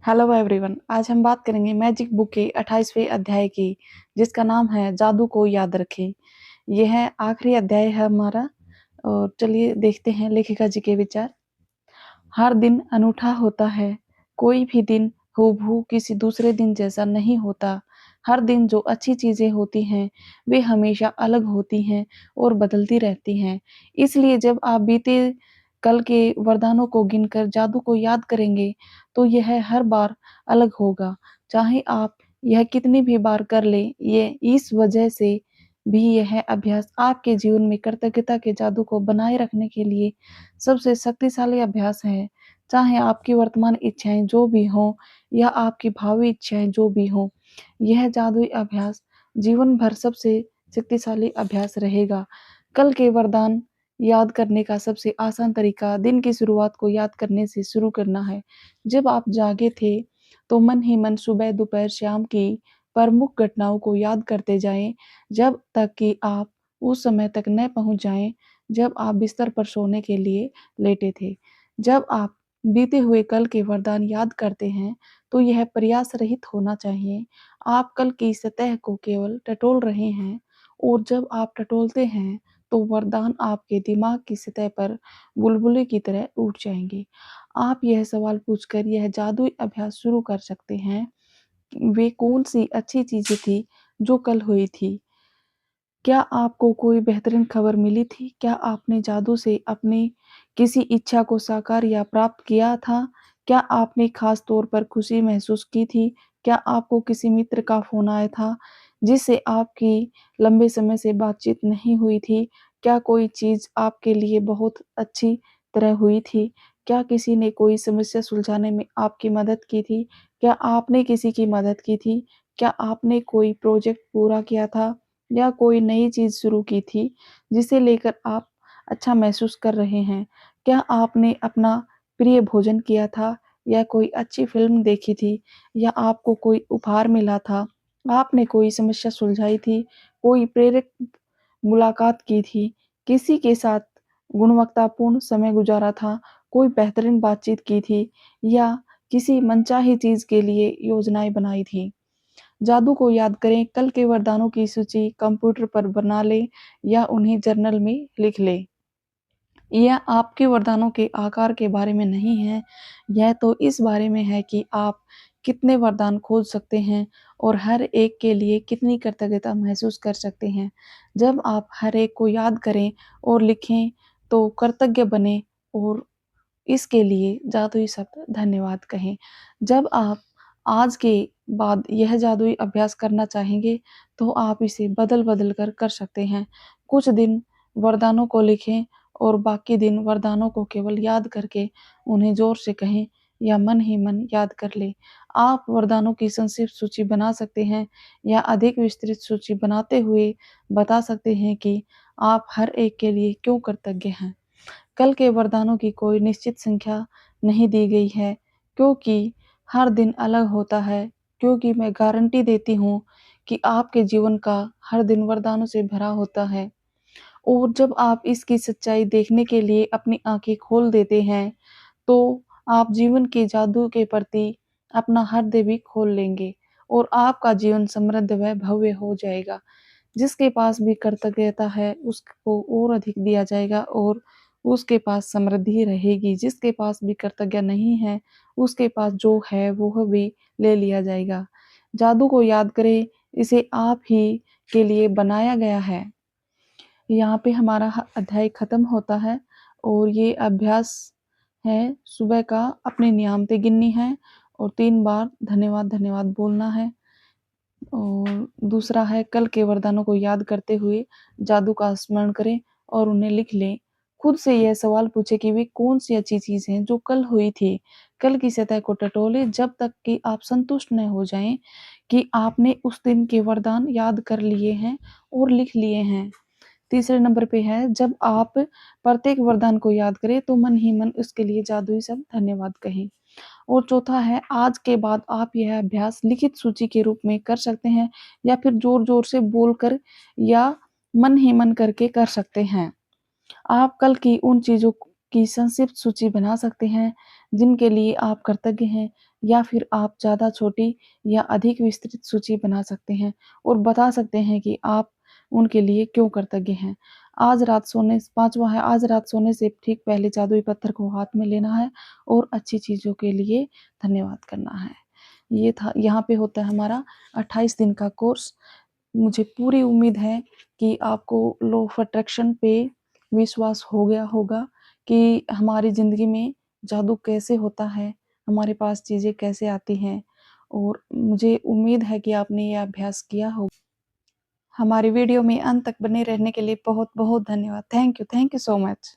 Hello everyone. आज हम बात करेंगे मैजिक बुक के 28वें अध्याय की, जिसका नाम है जादू को याद रखें। यह आखिरी अध्याय है हमारा। और चलिए देखते हैं लेखिका जी के विचार। हर दिन अनूठा होता है, कोई भी दिन हूबहू किसी दूसरे दिन जैसा नहीं होता। हर दिन जो अच्छी चीजें होती हैं वे हमेशा अलग होती हैं और बदलती रहती हैं। इसलिए जब आप बीते कल के वरदानों को गिनकर जादू को याद करेंगे तो यह हर बार अलग होगा। चाहे आप यह कितनी भी बार कर लें, ये इस वजह से भी यह अभ्यास आपके जीवन में कृतज्ञता के जादू को बनाए रखने के लिए सबसे शक्तिशाली अभ्यास है। चाहे आपकी वर्तमान इच्छाएं जो भी हों या आपकी भावी इच्छाएं जो भी हों, यह जादुई अभ्यास जीवन भर सबसे शक्तिशाली अभ्यास रहेगा। कल के वरदान याद करने का सबसे आसान तरीका दिन की शुरुआत को याद करने से शुरू करना है। जब आप जागे थे, तो मन ही मन सुबह, दोपहर, शाम की प्रमुख घटनाओं को याद करते जाएं, जब तक कि आप उस समय तक न पहुंच जाएं जब आप बिस्तर पर सोने के लिए लेटे थे। जब आप बीते हुए कल के वरदान याद करते हैं, तो यह प्रयास रहित होना चाहिए। आप कल की सतह को केवल टटोल रहे हैं, और जब आप टटोलते हैं, तो वरदान आपके दिमाग की सतह पर बुलबुले की तरह उठ जाएंगे। आप यह सवाल पूछकर यह जादुई अभ्यास शुरू कर सकते हैं, वे कौन सी अच्छी चीजें थी जो कल हुई थी? क्या आपको कोई बेहतरीन खबर मिली थी? क्या आपने जादू से अपनी किसी इच्छा को साकार या प्राप्त किया था? क्या आपने खास तौर पर खुशी महसूस की थी? क्या आपको किसी मित्र का फ़ोन आया था, जिससे आपकी लंबे समय से बातचीत नहीं हुई थी? क्या कोई चीज़ आपके लिए बहुत अच्छी तरह हुई थी? क्या किसी ने कोई समस्या सुलझाने में आपकी मदद की थी? क्या आपने किसी की मदद की थी? क्या आपने कोई प्रोजेक्ट पूरा किया था? या कोई नई चीज़ शुरू की थी, जिसे लेकर आप अच्छा महसूस कर रहे हैं? क्या आपने अपना प्रिय भोजन किया था, या कोई अच्छी फ़िल्म देखी थी, या आपको कोई उपहार मिला था? आपने कोई समस्या सुलझाई थी, कोई प्रेरक मुलाकात की थी, किसी के साथ गुणवत्तापूर्ण समय गुज़ारा था, कोई बेहतरीन बातचीत की थी, या किसी मनचाही चीज़ के लिए योजनाएँ बनाई थीं? जादू को याद करें, कल के वरदानों की सूची कंप्यूटर पर बना लें या उन्हें जर्नल में लिख लें। यह आपके वरदानों के आकार के बारे में नहीं है, यह तो इस बारे में है कि आप कितने वरदान खोज सकते हैं और हर एक के लिए कितनी कृतज्ञता महसूस कर सकते हैं। जब आप हर एक को याद करें और लिखें, तो कृतज्ञ बनें और इसके लिए जादुई शब्द धन्यवाद कहें। जब आप आज के बाद यह जादुई अभ्यास करना चाहेंगे, तो आप इसे बदल-बदल कर सकते हैं। कुछ दिन वरदानों को लिखें और बाकी दिन वरदानों को केवल याद करके उन्हें ज़ोर से कहें या मन ही मन याद कर लें। आप वरदानों की संक्षिप्त सूची बना सकते हैं या अधिक विस्तृत सूची बनाते हुए बता सकते हैं कि आप हर एक के लिए क्यों कृतज्ञ हैं। कल के वरदानों की कोई निश्चित संख्या नहीं दी गई है, क्योंकि हर दिन अलग होता है, क्योंकि मैं गारंटी देती हूँ कि आपके जीवन का हर दिन वरदानों से भरा होता है। और जब आप इसकी सच्चाई देखने के लिए अपनी आँखें खोल देते हैं, तो आप जीवन के जादू के प्रति अपना हृदय भी खोल लेंगे और आपका जीवन समृद्ध व भव्य हो जाएगा। जिसके पास भी कृतज्ञता है, उसको और अधिक दिया जाएगा और उसके पास समृद्धि रहेगी। जिसके पास भी कृतज्ञ नहीं है, उसके पास जो है वह भी ले लिया जाएगा। जादू को याद करें, इसे आप ही के लिए बनाया गया है। यहाँ पे हमारा अध्याय खत्म होता है और ये अभ्यास है सुबह का अपनी नियामतें गिननी है और 3 बार धन्यवाद धन्यवाद बोलना है। और दूसरा है कल के वरदानों को याद करते हुए जादू का स्मरण करें और उन्हें लिख लें। खुद से यह सवाल पूछें कि वे कौन-सी अच्छी चीज़ हैं जो कल हुई थी। कल की सतह को टटोलें जब तक कि आप संतुष्ट न हो जाएँ कि आपने उस दिन के वरदान याद कर लिए हैं और लिख लिए हैं। तीसरे नंबर पे है, जब आप प्रत्येक वरदान को याद करें तो मन ही मन उसके लिए जादुई शब्द धन्यवाद कहें। और चौथा है, आज के बाद आप यह अभ्यास लिखित सूची के रूप में कर सकते हैं या फिर ज़ोर-ज़ोर से बोलकर या मन ही मन करके कर सकते हैं। आप कल की उन चीज़ों की संक्षिप्त सूची बना सकते हैं, जिनके लिए आप कृतज्ञ हैं, या फिर आप ज़्यादा छोटी या अधिक विस्तृत सूची बना सकते हैं और बता सकते हैं कि आप उनके लिए क्यों कृतज्ञ हैं। आज रात सोने 5वां है, आज रात सोने से ठीक पहले जादुई पत्थर को हाथ में लेना है और अच्छी चीज़ों के लिए धन्यवाद करना है। ये था, यहाँ पे होता है हमारा 28 दिन का कोर्स। मुझे पूरी उम्मीद है कि आपको लॉ ऑफ अट्रैक्शन पे विश्वास हो गया होगा कि हमारी ज़िंदगी में जादू कैसे होता है, हमारे पास चीज़ें कैसे आती हैं, और मुझे उम्मीद है कि आपने ये अभ्यास किया होगा। हमारी वीडियो में अंत तक बने रहने के लिए बहुत-बहुत धन्यवाद। Thank you so much.